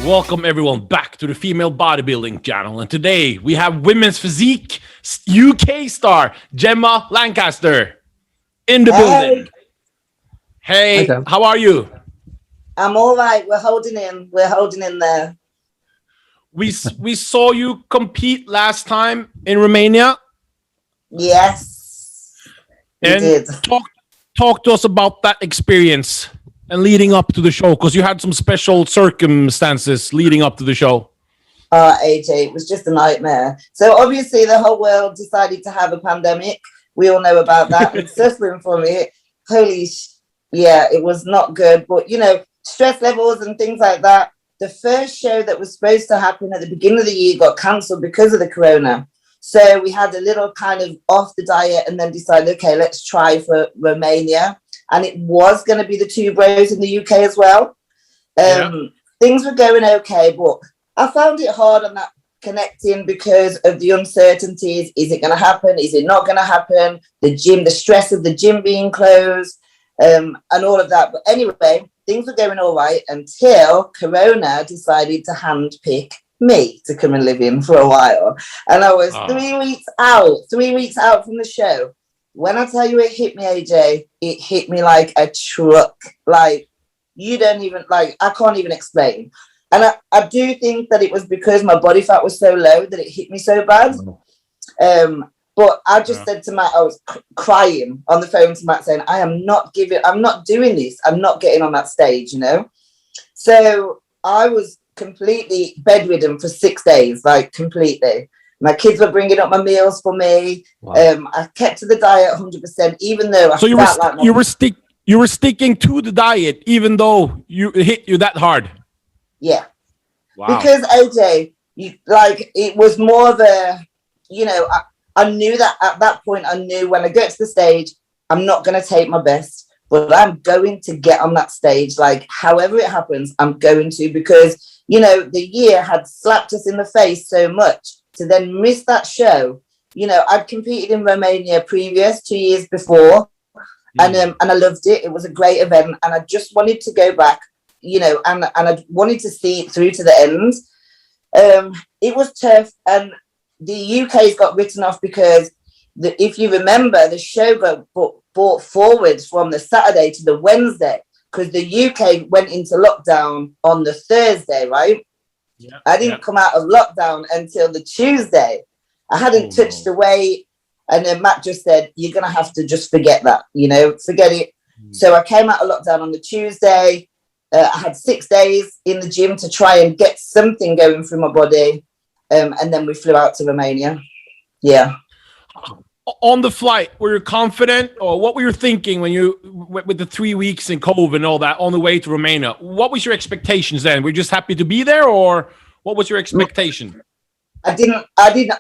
Welcome everyone back to the Female Bodybuilding channel, and today we have Women's Physique UK star Gemma Lancaster in the building. Hey, how are you? I'm all right. We're holding in. We're holding in there. We saw you compete last time in Romania. Yes, and did. Talk to us about that experience and leading up to the show, because you had some special circumstances leading up to the show. AJ, it was just a nightmare. So obviously the whole world decided to have a pandemic. We all know about that. And suffering from it. Yeah, it was not good. But, you know, stress levels and things like that. The first show that was supposed to happen at the beginning of the year got cancelled because of the corona. So we had a little kind of off the diet and then decided, okay, let's try for Romania. And it was going to be the two bros in the UK as well. Things were going okay, but I found it hard on that connecting because of the uncertainties. Is it going to happen? Is it not going to happen? The gym, the stress of the gym being closed, and all of that. But anyway, things were going all right until Corona decided to handpick me to come and live in for a while. And I was 3 weeks out from the show. When I tell you it hit me, AJ, it hit me like a truck. Like, you don't even, like, I can't even explain. And I do think that it was because my body fat was so low that it hit me so bad. But I just said to Matt, I was crying on the phone to Matt saying, I'm not doing this. I'm not getting on that stage, you know? So I was completely bedridden for 6 days, like completely. My kids were bringing up my meals for me. Wow. I kept to the diet 100%, even though you were sticking to the diet, even though it hit you that hard. Yeah. Wow. Because AJ, it was more of a, you know, I knew that at that point. I knew when I get to the stage, I'm not going to take my best, but I'm going to get on that stage. Like, however it happens, I'm going to, because, you know, the year had slapped us in the face so much. To then miss that show, you know, I'd competed in Romania previous 2 years before, and I loved it. It was a great event, and I just wanted to go back, you know, and I wanted to see it through to the end. It was tough, and the UK's got written off because if you remember, the show got brought forward from the Saturday to the Wednesday because the UK went into lockdown on the Thursday, right? Yeah, I didn't come out of lockdown until the Tuesday. I hadn't touched the weight. And then Matt just said, you're going to have to just forget that, you know, forget it. So I came out of lockdown on the Tuesday. I had 6 days in the gym to try and get something going through my body. And then we flew out to Romania. Yeah. On the flight, were you confident, or what were you thinking when you with the 3 weeks in COVID and all that on the way to Romania? What was your expectations then? Were you just happy to be there, or what was your expectation? I didn't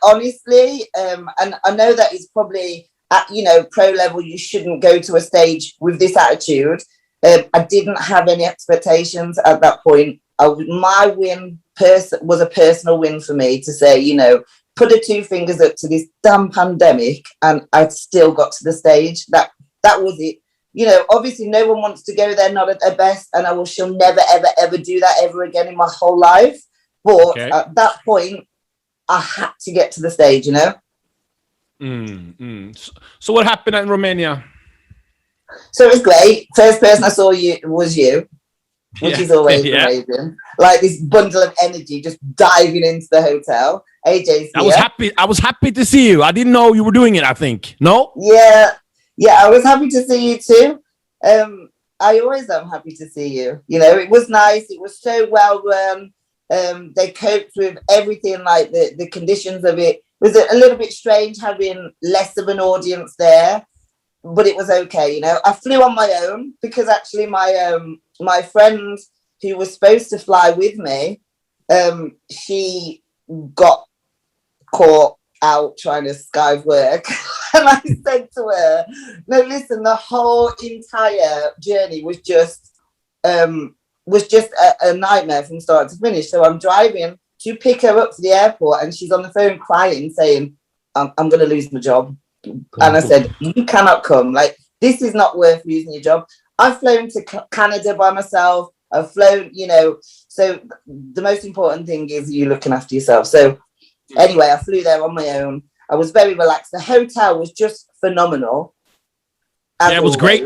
honestly, and I know that it's probably at, you know, pro level, you shouldn't go to a stage with this attitude. I didn't have any expectations at that point. My win was a personal win for me to say, you know, put the two fingers up to this damn pandemic, and I still got to the stage. That was it. You know, obviously no one wants to go there not at their best, and shall never, ever, ever do that ever again in my whole life. But at that point, I had to get to the stage, you know? So what happened in Romania? So it was great. First person I saw was you, which is always amazing. Like this bundle of energy just diving into the hotel. AJ's here. I was happy to see you. I didn't know you were doing it, I think. No? Yeah, I was happy to see you too. I always am happy to see you. You know, it was nice. It was so well run. They coped with everything, like the conditions of it. It was a little bit strange having less of an audience there, but it was okay. You know, I flew on my own because actually my friend who was supposed to fly with me, she got caught out trying to Skype work. And I said to her, no, listen, the whole entire journey was just a nightmare from start to finish. So I'm driving to pick her up to the airport, and she's on the phone crying, saying, I'm going to lose my job. And I said, you cannot come. Like, this is not worth losing your job. I've flown to Canada by myself. I've flown, you know. So the most important thing is you looking after yourself. So anyway, I flew there on my own. I was very relaxed. The hotel was just phenomenal. Yeah, it was great.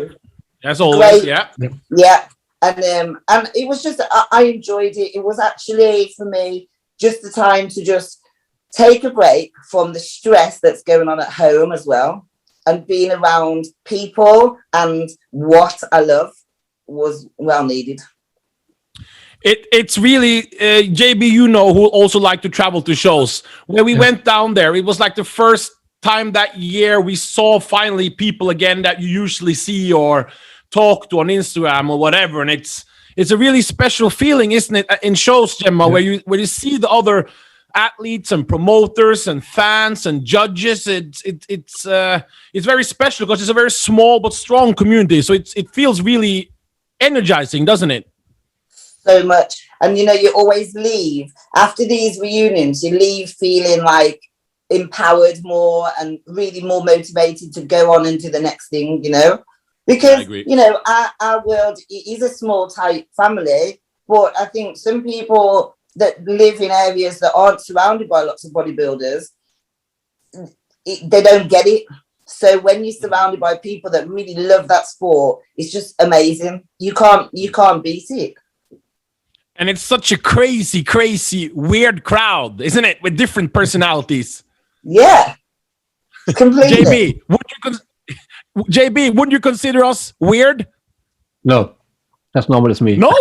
As always, yeah. Yeah. And it was just, I enjoyed it. It was actually, for me, just the time to just take a break from the stress that's going on at home as well. And being around people and what I love was well needed. It's really, JB, you know, who also like to travel to shows. When we went down there, it was like the first time that year we saw finally people again that you usually see or talk to on Instagram or whatever. And it's a really special feeling, isn't it, in shows, Gemma, where you see the other athletes and promoters and fans and judges. It's very special because it's a very small but strong community. So it feels really energizing, doesn't it? So much. And you know, you always leave after these reunions, you leave feeling like empowered more and really more motivated to go on and do the next thing, you know, because you know, our world is a small tight family, but I think some people that live in areas that aren't surrounded by lots of bodybuilders, they don't get it. So when you're surrounded by people that really love that sport, it's just amazing. You can't beat it. And it's such a crazy, weird crowd, isn't it? With different personalities. Yeah, completely. JB, wouldn't you consider us weird? No, that's normal as me. No.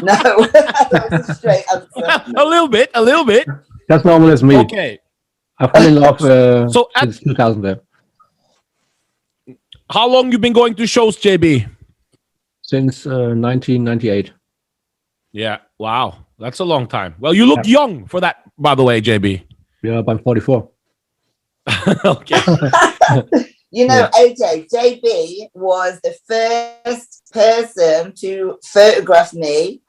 No, that was a straight answer. A little bit. That's normal as me. Okay. I fell in love since 2000 there. How long you been going to shows, JB? Since 1998. Yeah. Wow. That's a long time. Well, you look young for that, by the way, JB. Yeah, I'm 44. Okay. You know, AJ, JB was the first person to photograph me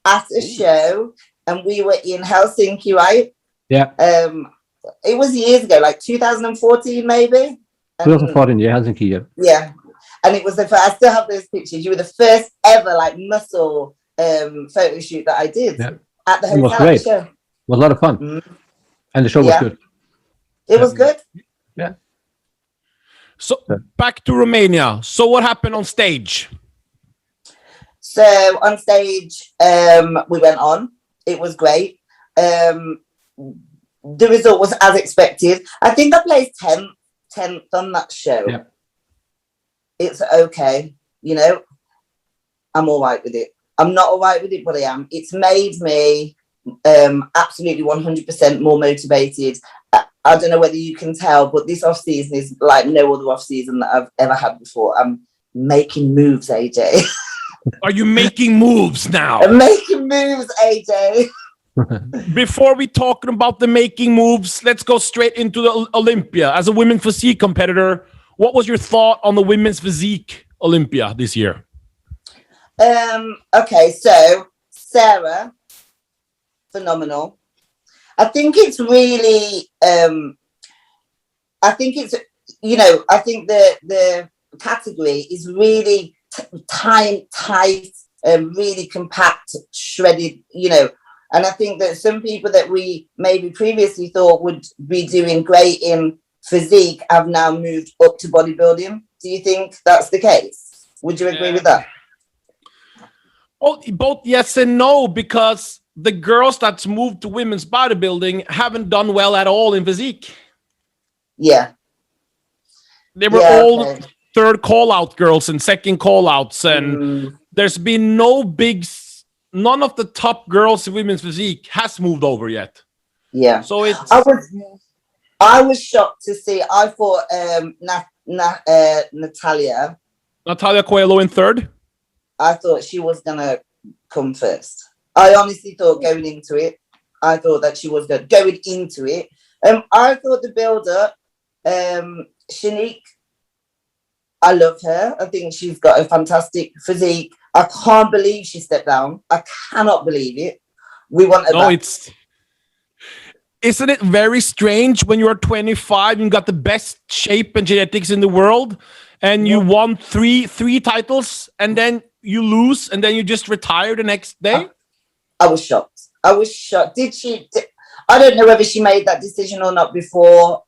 at a show, and we were in Helsinki, right? Yeah. It was years ago, like 2014, maybe. 2014, yeah, Helsinki, yeah. Yeah, and it was the first. I still have those pictures. You were the first ever like muscle photo shoot that I did at the hotel. It was great. Show. It was a lot of fun, and the show was good. It was good. Yeah. So back to Romania. So what happened on stage? So on stage, we went on. It was great. The result was as expected. I think I placed 10th on that show. Yeah. It's okay. You know, I'm all right with it. I'm not all right with it, but I am. It's made me absolutely 100% more motivated. I don't know whether you can tell, but this off season is like no other off season that I've ever had before. I'm making moves, AJ. Are you making moves now? I'm making moves, AJ. Before we talking about the making moves, let's go straight into the Olympia. As a women's physique competitor, what was your thought on the women's physique Olympia this year? Okay, so Sarah, phenomenal. I think it's really, I think it's, you know, I think the category is really tight, really compact, shredded, you know. And I think that some people that we maybe previously thought would be doing great in physique have now moved up to bodybuilding. Do you think that's the case? Would you agree with that? Well, both yes and no, because the girls that's moved to women's bodybuilding haven't done well at all in physique. Yeah. They were all third call-out girls and second call-outs, and there's been none of the top girls in women's physique has moved over yet. Yeah. So it's... I was shocked to see. I thought Natalia Coelho in third? I thought she was going to come first. I honestly thought going into it, I thought that she was going into it. I thought the build-up, Shanique, I love her. I think she's got a fantastic physique. I can't believe she stepped down. I cannot believe it. We want her back. Isn't it very strange when you're 25, you got the best shape and genetics in the world, and you won three titles, and then you lose and then you just retire the next day? I was shocked. I don't know whether she made that decision or not before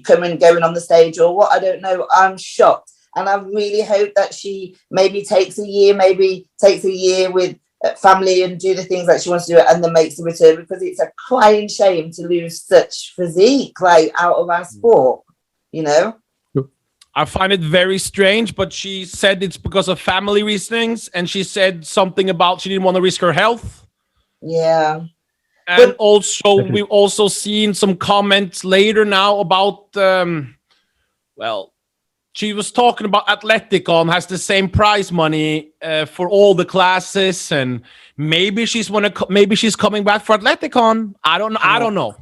going on the stage or what. I don't know. I'm shocked. And I really hope that she maybe takes a year with family and do the things that she wants to do and then makes a return, because it's a crying shame to lose such physique like out of our sport, you know? I find it very strange, but she said it's because of family reasons, and she said something about she didn't want to risk her health. Yeah. And also, we've also seen some comments later now about, she was talking about Athleticon has the same prize money for all the classes, and maybe she's coming back for Athleticon. I don't know.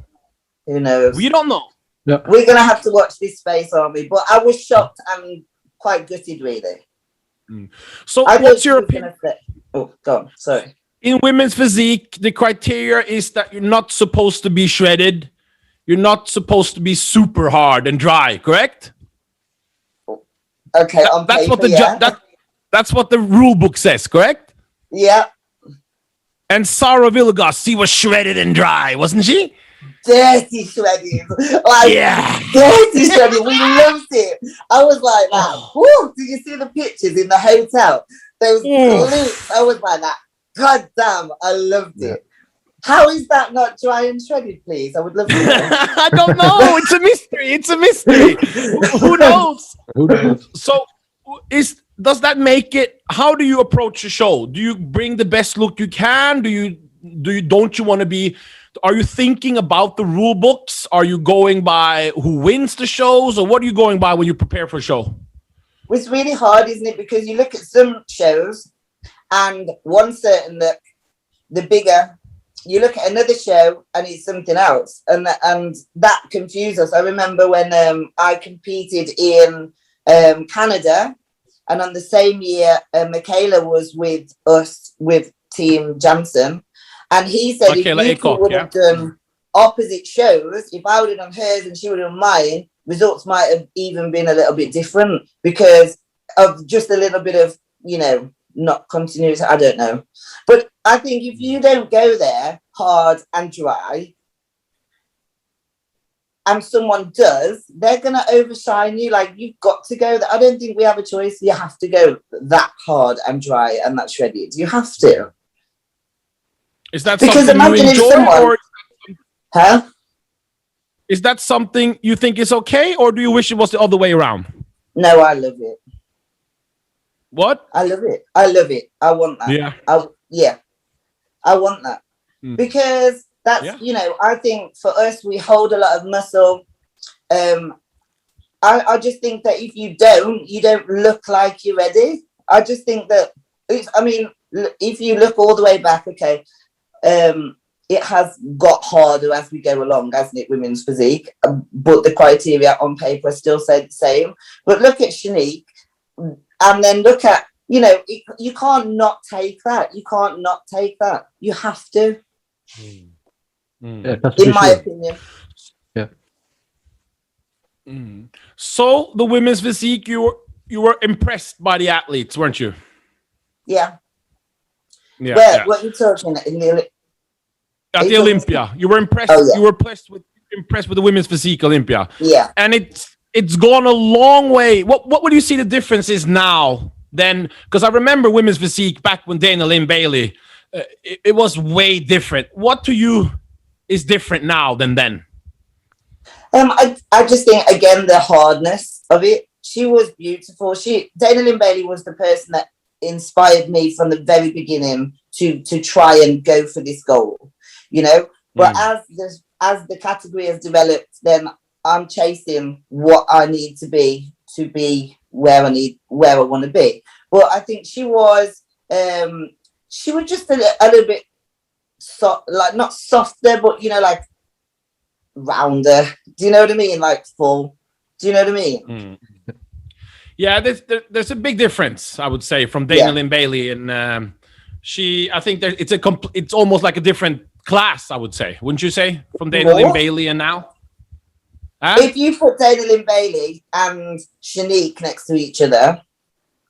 Who knows? We don't know. Yeah. We're gonna have to watch this space, aren't we? But I was shocked and quite gutted, really. So, what's your opinion? Oh, go on. Sorry. In women's physique, the criteria is that you're not supposed to be shredded. You're not supposed to be super hard and dry, correct? Okay, that's what the rule book says, correct? Yeah. And Sarah Villegas, she was shredded and dry, wasn't she? Dirty shredding. Dirty shredding. We loved it. I was like that. Woo! Did you see the pictures in the hotel? Those glutes. I was like that. God damn, I loved it. How is that not dry and shredded, please? I would love to know. I don't know. It's a mystery. Who knows? So, does that make it? How do you approach a show? Do you bring the best look you can? Don't you want to be? Are you thinking about the rule books? Are you going by who wins the shows, or what are you going by when you prepare for a show? It's really hard, isn't it? Because you look at some shows, and one certain look, the bigger. You look at another show and it's something else, and that confused us. I remember when I competed in Canada, and on the same year, Michaela was with us with Team Janssen, and he said if you two would have done opposite shows, if I would have done hers and she would have done mine, results might have even been a little bit different because of just a little bit of, you know, not continuity. I don't know. But I think if you don't go there hard and dry and someone does, they're going to overshine you. Like, you've got to go there. I don't think we have a choice. You have to go that hard and dry and that shredded. You have to. Is that because something you enjoy? Is that something you think is okay, or do you wish it was the other way around? No, I love it. What? I love it. I love it. I want that. Yeah. I want that. Because that's, you know, I think for us, we hold a lot of muscle. I just think that if you don't look like you're ready. I just think that, if you look all the way back, okay, it has got harder as we go along, hasn't it, women's physique? But the criteria on paper still say the same. But look at Shanique, and then look at, you know, you can't not take that. You can't not take that. You have to. Yeah, in my opinion. Yeah. So the women's physique, you were impressed by the athletes, weren't you? Yeah. Yeah. What are you talking at the Olympia? You were impressed. You were impressed with the women's physique Olympia. Yeah. And it's gone a long way. What would you see the difference is now then? Because I remember women's physique back when Dana Lynn Bailey, it was way different. What to you is different now than then? I just think, again, the hardness of it. She was beautiful. Dana Lynn Bailey was the person that inspired me from the very beginning to try and go for this goal, you know. But as the category has developed, then I'm chasing what I need to be where I want to be. But I think she was just a little bit soft, like not softer, but, you know, like rounder. Do you know what I mean? Like full. Do you know what I mean? Yeah, there's a big difference, I would say, from Dana Lynn Bailey, and I think it's almost like a different class, I would say, wouldn't you say, from Dana Lynn Bailey and now? Huh? If you put Dana Lynn Bailey and Shanique next to each other,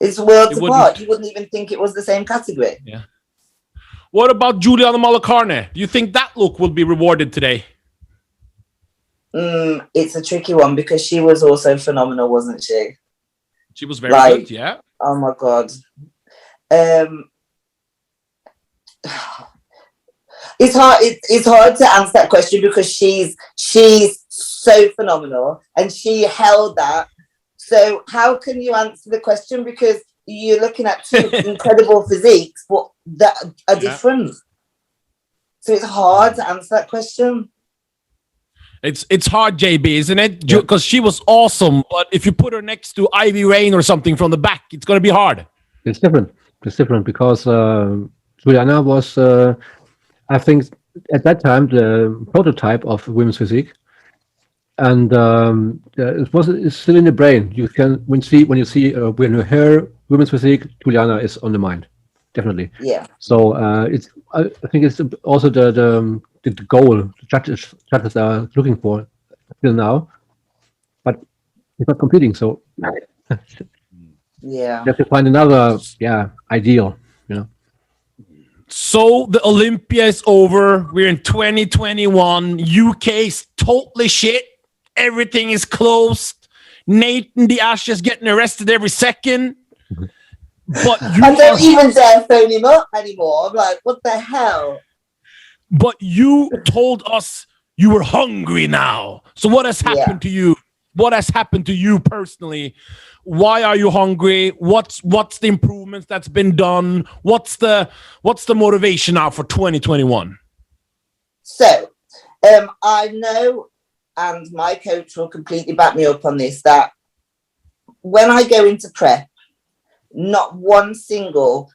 It's worlds It apart. wouldn't. You wouldn't even think it was the same category. Yeah. What about Juliana Malacarne? Do you think that look will be rewarded today? It's a tricky one because she was also phenomenal, wasn't she? She was very good, yeah. Oh my God. It's hard. It's hard to answer that question because she's so phenomenal and she held that. So how can you answer the question? Because you're looking at two incredible physiques, but that are different. So it's hard to answer that question. It's hard, JB, isn't it? Because she was awesome, but if you put her next to Ivy Rain or something from the back, it's going to be hard. It's different. It's different because Juliana was, I think, at that time the prototype of women's physique, and it's still in the brain. You can when you see when you hear women's physique, Juliana is on the mind, definitely. Yeah. So I think it's also the goal the judges are looking for till now, but it's not competing. So Yeah. you have to find another ideal, So the Olympia is over. We're in 2021. UK's totally shit. Everything is closed. Nathan the Ash is getting arrested every second. But I don't even dare phone him up anymore. I'm like, what the hell? But you told us you were hungry now. So what has happened to you? What has happened to you personally? Why are you hungry? What's the improvements that's been done? What's the motivation now for 2021? So I know, and my coach will completely back me up on this, that when I go into prep, not one single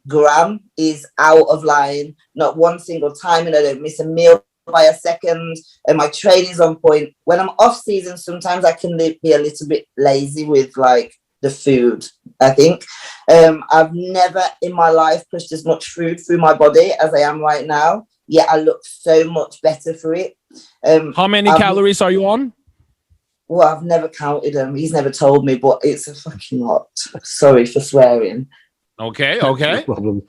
gram is out of line, not one single time, and I don't miss a meal by a second, and my training's on point. When I'm off season, sometimes I can be a little bit lazy with like the food. I think I've never in my life pushed as much food through my body as I am right now, yet I look so much better for it. How many calories are you on? Well, I've never counted them. He's never told me, but it's a fucking lot. Sorry for swearing. Okay. No problem.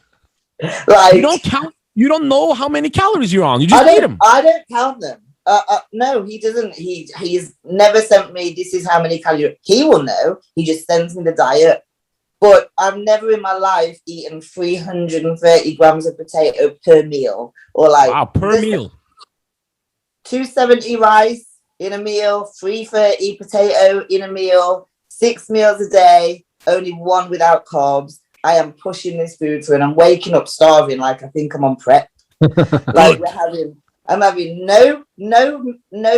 Like, you don't count. You don't know how many calories you're on. You just eat them. I don't count them. No, he doesn't. He's never sent me. This is how many calories. He will know. He just sends me the diet. But I've never in my life eaten 330 grams of potato per meal, or like per meal. 270 rice in a meal, 330 potato in a meal, 6 meals a day, only one without carbs. I am pushing this food through and I'm waking up starving like I think I'm on prep. Like I'm having no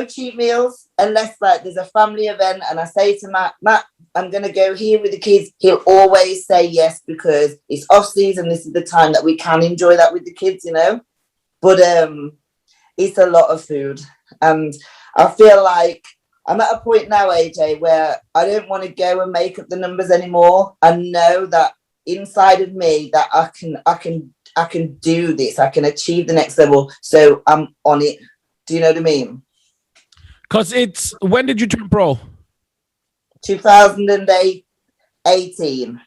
cheat meals unless like there's a family event and I say to Matt, I'm gonna go here with the kids. He'll always say yes because it's off season. This is the time that we can enjoy that with the kids, you know. But it's a lot of food, and I feel like I'm at a point now, AJ, where I don't want to go and make up the numbers anymore. I know that inside of me that I can do this. I can achieve the next level. So I'm on it. Do you know what I mean? Because when did you turn pro? 2018.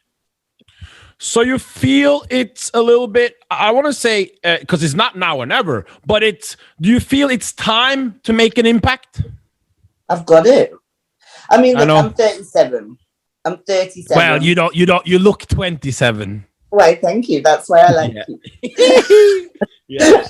So you feel it's a little bit, I want to say, because it's not now or never, but do you feel it's time to make an impact? I've got it. I mean, look, I'm 37. I'm 37. Well, you look 27. Right, thank you. That's why I like you. Yeah.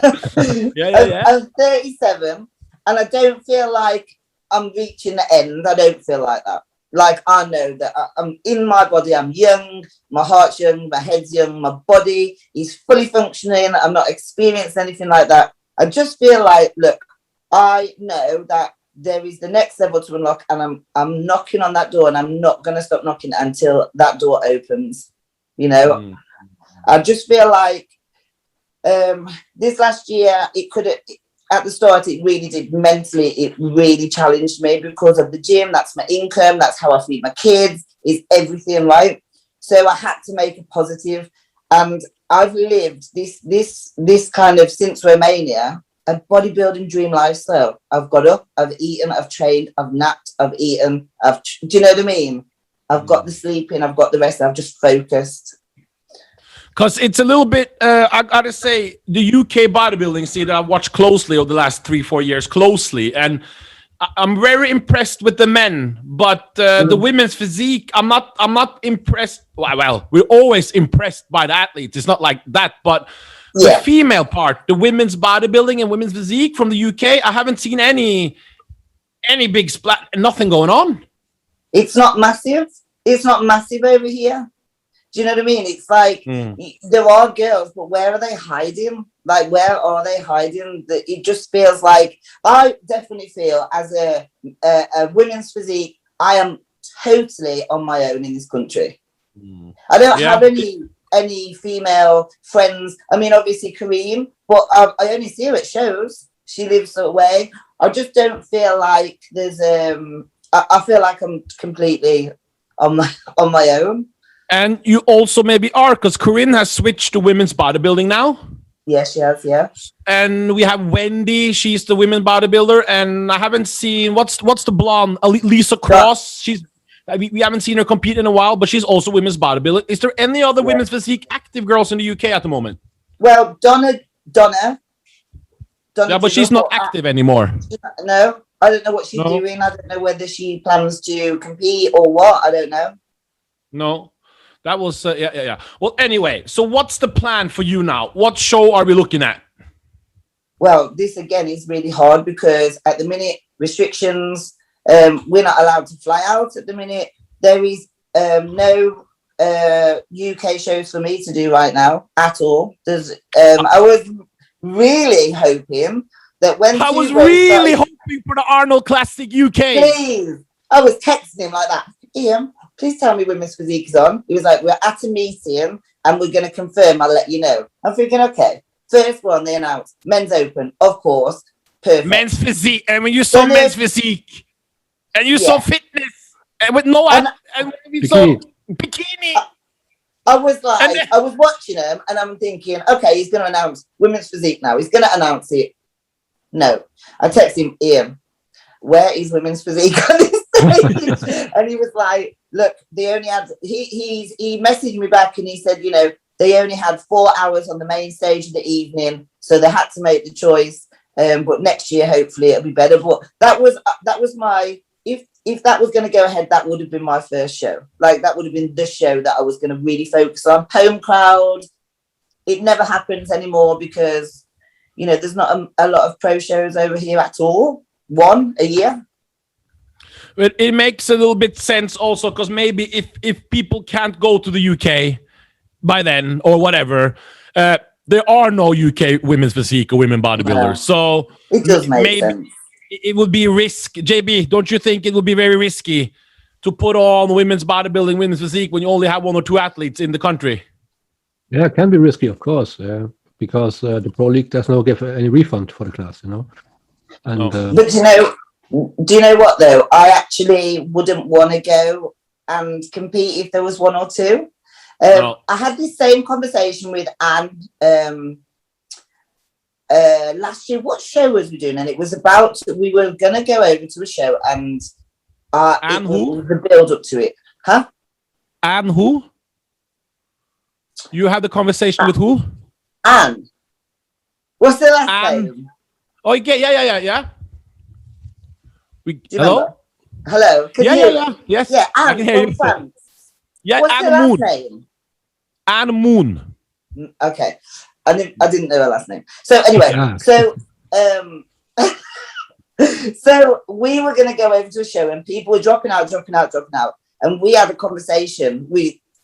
I'm 37 and I don't feel like I'm reaching the end. I don't feel like that. Like, I know that I'm in my body. I'm young. My heart's young. My head's young. My body is fully functioning. I'm not experiencing anything like that. I just feel like, look, I know that there is the next level to unlock, and I'm knocking on that door, and I'm not going to stop knocking until that door opens. You know, I just feel like this last year, it could have, at the start, it really did mentally, it really challenged me because of the gym. That's my income. That's how I feed my kids, is everything, right? So I had to make a positive, and I've lived this kind of, since Romania, a bodybuilding dream lifestyle. I've got up, I've eaten, I've trained, I've napped, I've eaten, do you know what I mean? I've got the sleeping, I've got the rest. I've just focused. Because it's a little bit, I gotta say, the UK bodybuilding scene that I've watched closely over the last 3-4 years, closely, and I'm very impressed with the men, but the women's physique, I'm not impressed. Well, we're always impressed by the athletes. It's not like that, but the female part, the women's bodybuilding and women's physique from the UK, I haven't seen any big splat, nothing going on. It's not massive. It's not massive over here. Do you know what I mean? It's like there are girls, but where are they hiding? Like, where are they hiding? It just feels like, I definitely feel as a women's physique, I am totally on my own in this country. I don't have any female friends. I mean, obviously Kareem, but I only see her at shows. She lives away. I just don't feel like there's I feel like I'm completely on my own. And you also maybe are, because Corinne has switched to women's bodybuilding now. Yes, she has, yeah. And we have Wendy, she's the women bodybuilder, and I haven't seen what's the blonde Lisa Cross. We haven't seen her compete in a while, but she's also women's bodybuilder. Is there any other women's physique active girls in the UK at the moment? Well, Donna. Yeah, but she's not active anymore. No, I don't know what she's doing. I don't know whether she plans to compete or what. I don't know. No. That was, yeah. Well, anyway, so what's the plan for you now? What show are we looking at? Well, this again is really hard because at the minute, restrictions, we're not allowed to fly out at the minute. There is no UK shows for me to do right now at all. I was really hoping that when I was really hoping for the Arnold Classic UK. Please, I was texting him like that. Ian, please tell me women's physique is on. He was like, we're at a meeting and we're going to confirm. I'll let you know. I'm thinking, okay. First one, they announced men's open, of course. Perfect. Men's physique. And when you saw men's physique and you saw fitness and with no and you saw bikini. I was like, I was watching him and I'm thinking, okay, he's going to announce women's physique now. He's going to announce it. No. I texted him, Ian, where is women's physique on this stage? And he was like, look, they only had, he messaged me back and he said, you know, they only had 4 hours on the main stage of the evening, so they had to make the choice. But next year, hopefully, it'll be better. But that was my, if that was going to go ahead, that would have been my first show. Like, that would have been the show that I was going to really focus on. Home crowd, it never happens anymore because, you know, there's not a lot of pro shows over here at all. One a year. But it makes a little bit sense also because maybe if people can't go to the UK by then or whatever, there are no UK women's physique or women bodybuilders. So it does make sense. It would be a risk. JB, don't you think it would be very risky to put on women's bodybuilding, women's physique when you only have 1 or 2 athletes in the country? Yeah, it can be risky, of course, because the Pro League does not give any refund for the class, you know. And but you know, do you know what though? I actually wouldn't want to go and compete if there was 1 or 2. I had this same conversation with Anne last year. What show was we doing? And it was about, we were going to go over to a show and Anne who? The build up to it. Huh? Anne who? You had the conversation with who? Anne. What's the last name? Oh, yeah. Hello? Hello? Yeah. Yes. Yeah, Anne I can hear you. France. Yeah, what's Anne her Moon. last name? Anne Moon. Okay. I didn't know her last name. So anyway, so we were going to go over to a show and people were dropping out. And we had a conversation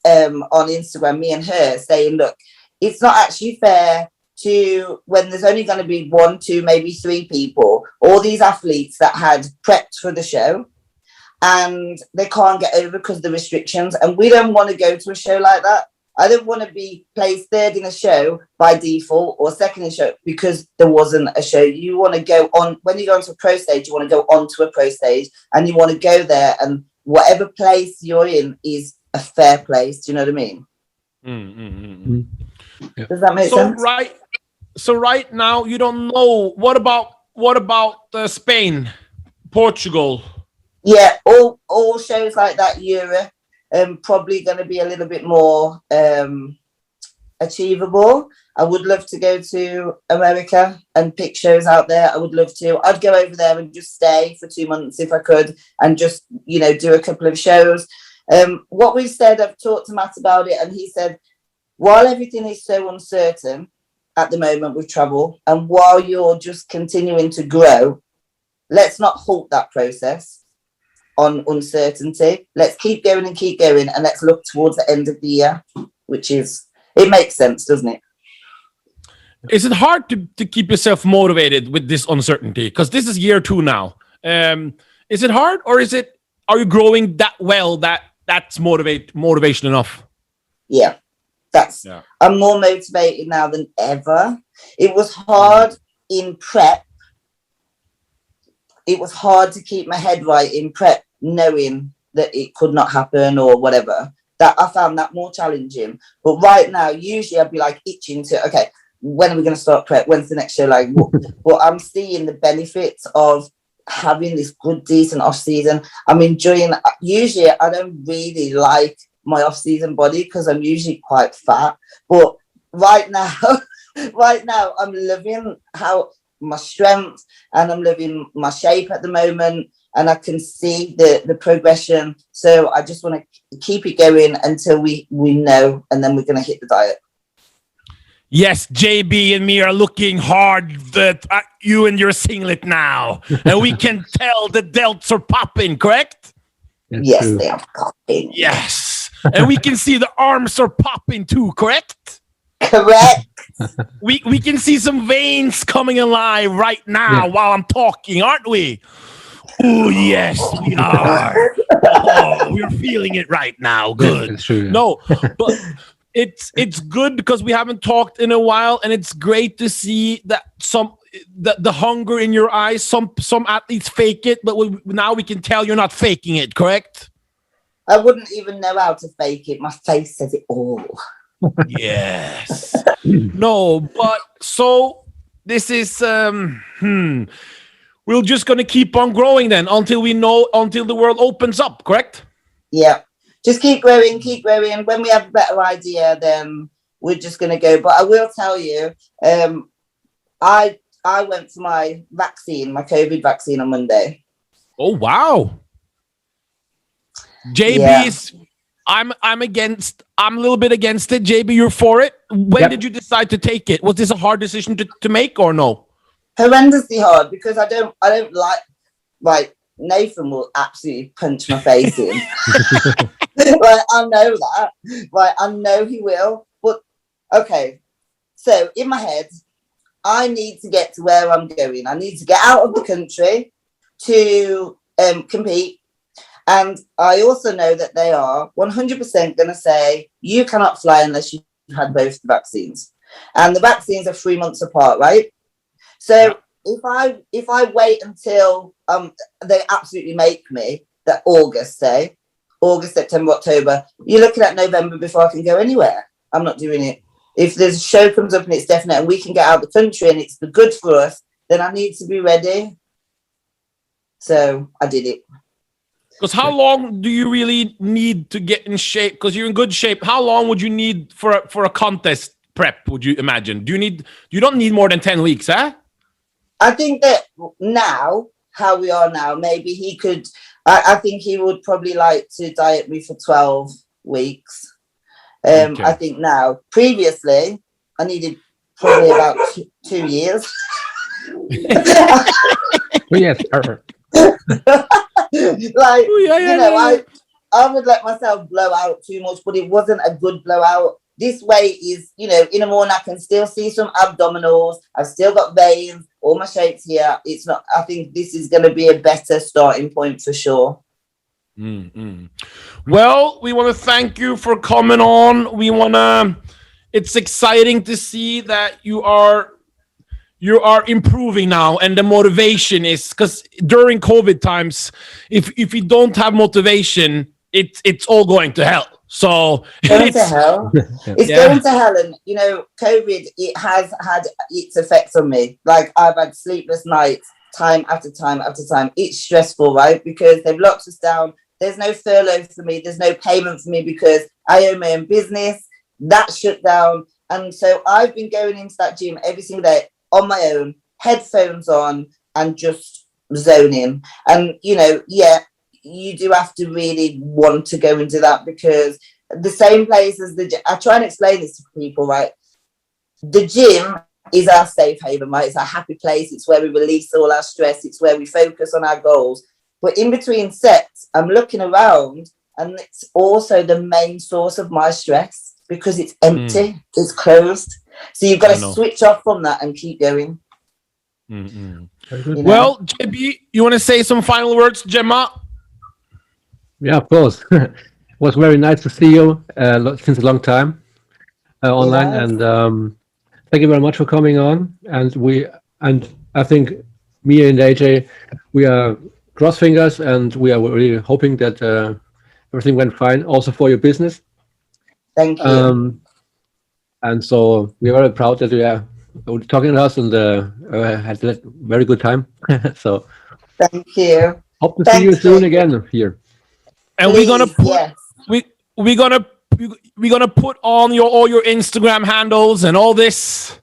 on Instagram, me and her, saying, look, it's not actually fair to, when there's only going to be 1, 2, maybe 3 people, all these athletes that had prepped for the show and they can't get over because of the restrictions. And we don't want to go to a show like that. I don't want to be placed 3rd in a show by default or 2nd in a show because there wasn't a show. You want to go on, when you go onto a pro stage, you want to go onto a pro stage and you want to go there and whatever place you're in is a fair place. Do you know what I mean? Yeah. Does that make sense? So right now you don't know. What about Spain, Portugal? Yeah, all shows like that, Europe. probably going to be a little bit more achievable. I would love to go to America and pick shows out there. I would love to. I'd go over there and just stay for 2 months if I could, and just, you know, do a couple of shows. What we've said, I've talked to Matt about it, and he said, while everything is so uncertain at the moment with travel, and while you're just continuing to grow, let's not halt that process on uncertainty. Let's keep going, and let's look towards the end of the year, which is, it makes sense, doesn't it? Is it hard to keep yourself motivated with this uncertainty? Because this is year 2 now. Is it hard, or are you growing that well that's motivation enough? Yeah, I'm more motivated now than ever. It was hard in prep. It was hard to keep my head right in prep, knowing that it could not happen or whatever. That I found that more challenging. But right now, usually I'd be like itching to, okay, when are we going to start prep? When's the next show? Like, well, I'm seeing the benefits of having this good, decent off season. I'm enjoying. Usually, I don't really like my off season body because I'm usually quite fat. But right now, I'm loving how my strength, and I'm loving my shape at the moment, and I can see the progression. So I just want to keep it going until we know, and then we're going to hit the diet. Yes, JB and me are looking hard at you and your singlet now. And we can tell the delts are popping, correct? Yes, they are popping. Yes. And we can see the arms are popping too, correct? Correct. We can see some veins coming alive right now while I'm talking, aren't we? Oh, yes, we are. Oh, we're feeling it right now. Good. It's true, yeah. No, but... It's good because we haven't talked in a while, and it's great to see that the hunger in your eyes. Some athletes fake it, but now we can tell you're not faking it, correct? I wouldn't even know how to fake it. My face says it all. Yes. No, but so this is we're just gonna keep on growing then until the world opens up, correct? Yeah. Just keep growing. When we have a better idea, then we're just going to go. But I will tell you, I went for my vaccine, my COVID vaccine on Monday. Oh, wow. JB is, I'm a little bit against it. JB, you're for it. When did you decide to take it? Was this a hard decision to make or no? Horrendously hard, because I don't like Nathan will absolutely punch my face in. Like, I know that. Like, I know he will. But okay, so in my head, I need to get to where I'm going. I need to get out of the country to compete. And I also know that they are 100% going to say you cannot fly unless you've had both the vaccines. And the vaccines are 3 months apart, right? So if I wait until they absolutely make me, that August, September, October, you're looking at November before I can go anywhere. I'm not doing it. If there's a show comes up and it's definite and we can get out of the country and it's good for us, then I need to be ready. So I did it. Because how long do you really need to get in shape? Because you're in good shape. How long would you need for a contest prep, would you imagine? You don't need more than 10 weeks, huh? I think that now, how we are now, maybe he could, I think he would probably like to diet me for 12 weeks. Okay. I think now, previously, I needed probably about 2 years. Yes. Like, I would let myself blow out too much, but it wasn't a good blowout. This weight is, in the morning I can still see some abdominals. I've still got veins, all my shapes here. It's not, I think this is going to be a better starting point for sure. Mm-hmm. Well, we want to thank you for coming on. It's exciting to see that you are improving now, and the motivation is, because during COVID times, if you don't have motivation, it's all going to hell. So going to hell. It's going to hell, and COVID, it has had its effects on me. Like, I've had sleepless nights, time after time after time. It's stressful, right? Because they've locked us down. there's no furlough for me. There's no payment for me because I own my own business. That shut down. And so I've been going into that gym every single day on my own, headphones on, and just zoning. And, you know, yeah, you do have to really want to go into that, because the same place as the gym, I try and explain this to people, right? The gym is our safe haven, right? It's our happy place. It's where we release all our stress. It's where we focus on our goals. But in between sets, I'm looking around, and it's also the main source of my stress because it's empty, it's closed. So you've got to switch off from that and keep going. You know? Well, JB, you want to say some final words, Gemma? Yeah, of course. It was very nice to see you since a long time online, and thank you very much for coming on. And I think me and AJ, we are cross fingers, and we are really hoping that everything went fine, also for your business. Thank you. And so we're very proud that were talking to us, and had a very good time. So thank you. Hope to see you soon again here. And we're gonna put we're gonna put on all your Instagram handles and all this.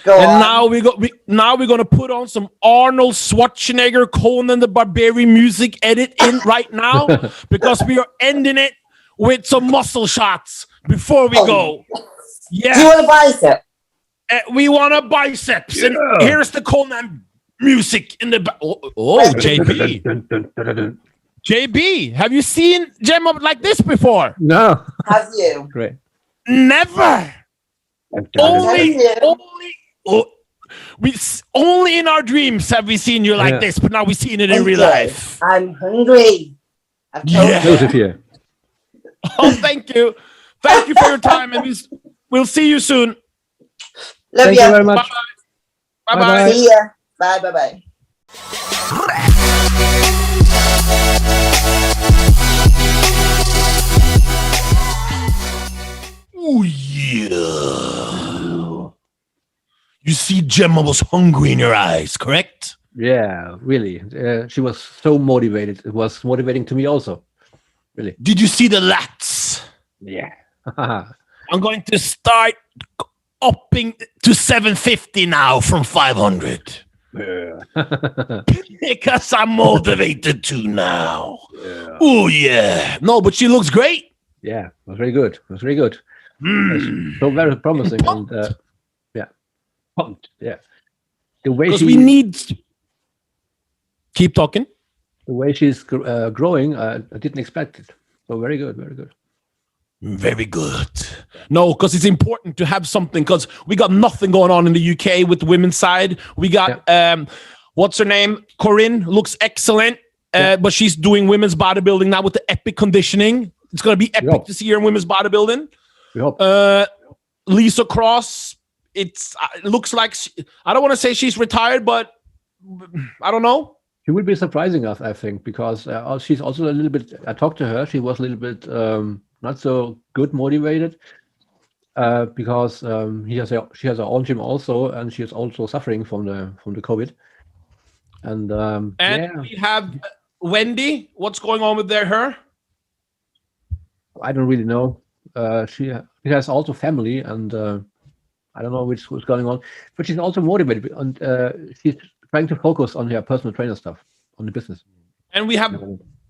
Now we're gonna put on some Arnold Schwarzenegger, Conan the Barbarian music edit in right now, because we are ending it with some muscle shots before we go. Yeah. Do you want a bicep? We want a biceps, and here's the Conan music in the JB. JB, have you seen Gemma like this before? No. Have you? Great. Never. Only in our dreams have we seen you like this, but now we've seen it in real life. I'm hungry. Joseph here. Oh, thank you. Thank you for your time, and we'll see you soon. Love Thank you very much. Bye bye. See ya. Bye bye. Oh yeah. You see, Gemma was hungry in her eyes, correct? Yeah, really. She was so motivated. It was motivating to me also. Really. Did you see the lats? Yeah. I'm going to start upping to 750 now from 500. Because I'm motivated to now. Yeah. Oh yeah. No, but she looks great. Yeah, it was very good. It was very good. So very promising. And pumped. Yeah. The way we need. Keep talking. The way she's growing, I didn't expect it. So very good, very good. Very good. No, because it's important to have something, because we got nothing going on in the UK with the women's side. We got what's her name? Corinne looks excellent, but she's doing women's bodybuilding now with the epic conditioning. It's gonna be epic to see her in women's bodybuilding. We hope. Lisa Cross. It looks like I don't want to say she's retired, but I don't know. She will be surprising us, I think, because she's also a little bit. I talked to her. She was a little bit not so good motivated because she has her own gym also, and she is also suffering from the COVID. And we have Wendy. What's going on with her? I don't really know. She has also family, and I don't know what's going on, but she's also motivated, and she's trying to focus on her personal trainer stuff, on the business. And we have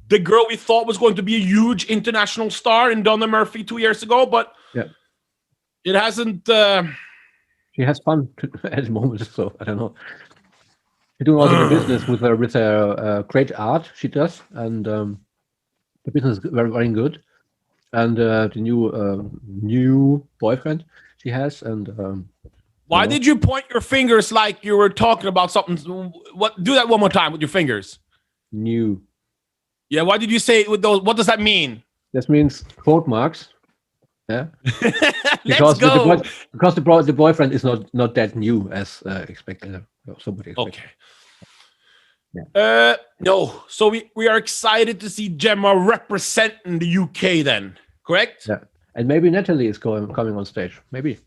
the girl we thought was going to be a huge international star in Donna Murphy 2 years ago, but it hasn't. She has fun at the moment, so I don't know. She's doing also the business with her great art she does, and the business is very, very good. And the new boyfriend she has, and why did you point your fingers like you were talking about something? What? Do that one more time with your fingers. New. Yeah. Why did you say it with those? What does that mean? This means quote marks. Yeah. Let's go. Because the boyfriend is not that new as expected. Somebody expected. Okay. Yeah. No. So we are excited to see Gemma representing the UK then. Correct? Yeah. And maybe Natalie is coming on stage. Maybe.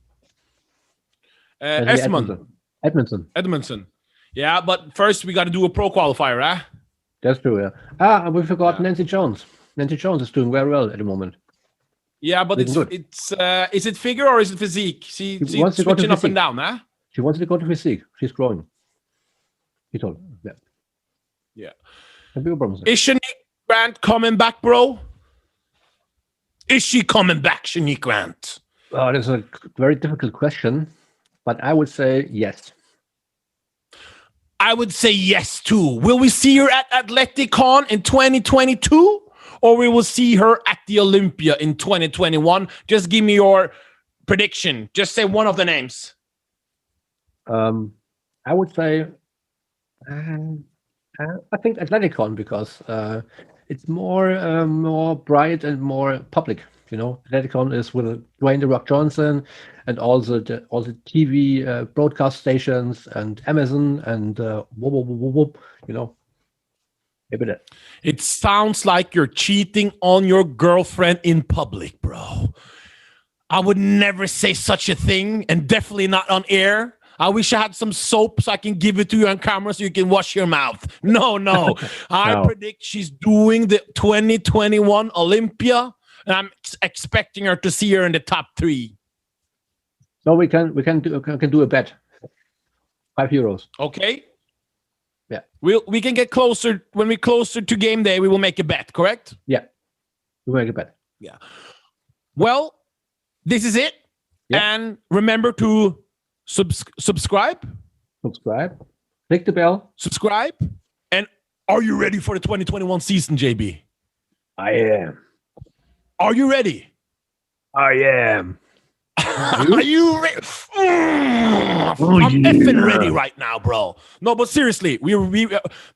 Edmondson. Yeah, but first we got to do a pro qualifier, huh? That's true, yeah. And we forgot Nancy Jones. Nancy Jones is doing very well at the moment. Yeah, but Looking good. it's is it figure or is it physique? She She wants to go to switching up physique. and down, huh? She wants to go to physique. She's growing. He told me. Yeah. Yeah. No big problems. Is Shanique Grant coming back, bro? Is she coming back, Shanique Grant? Oh, that's a very difficult question, but I would say yes. I would say yes too. Will we see her at Atleticon in 2022? Or we will see her at the Olympia in 2021? Just give me your prediction. Just say one of the names. I would say, I think Atleticon because it's more bright and more public. You know, Atleticon is with Dwayne "The Rock" Johnson, and all the TV broadcast stations and Amazon and whoop, you know. Maybe that. It sounds like you're cheating on your girlfriend in public, bro. I would never say such a thing, and definitely not on air. I wish I had some soap so I can give it to you on camera so you can wash your mouth. No. I predict she's doing the 2021 Olympia, and I'm expecting her to see her in the top 3. So we can do a bet. €5. Okay. Yeah. We can get closer when we're closer to game day. We will make a bet. Correct? Yeah. We make a bet. Yeah. Well, this is it. Yeah. And remember to subscribe. Subscribe. Click the bell. Subscribe. And are you ready for the 2021 season, JB? I am. Are you ready? I am. Are you ready? I'm effing ready right now, bro. No, but seriously, we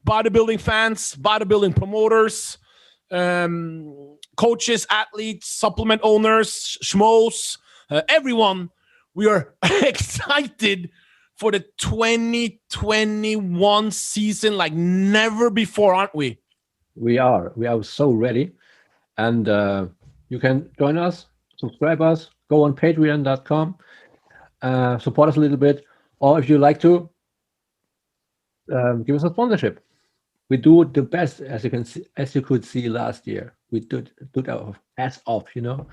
bodybuilding fans, bodybuilding promoters, coaches, athletes, supplement owners, schmoes, everyone. We are excited for the 2021 season like never before, aren't we? We are so ready. And you can join us, subscribe us, go on patreon.com, support us a little bit, or if you like to, give us a sponsorship. We do the best, as you could see last year. We did our ass off, you know,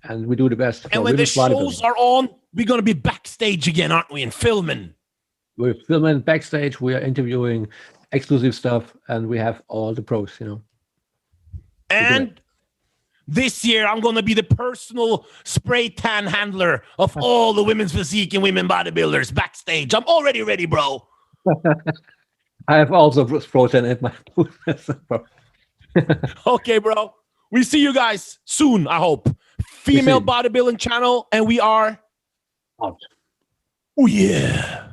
and we do the best. And when the shows are on, we're gonna be backstage again, aren't we? And filming. We're filming backstage. We are interviewing exclusive stuff, and we have all the pros, you know. And this year, I'm going to be the personal spray tan handler of all the women's physique and women bodybuilders backstage. I'm already ready, bro. I have also protein in my food. Okay, bro. We see you guys soon, I hope. Female bodybuilding channel, and we are out. Oh, yeah.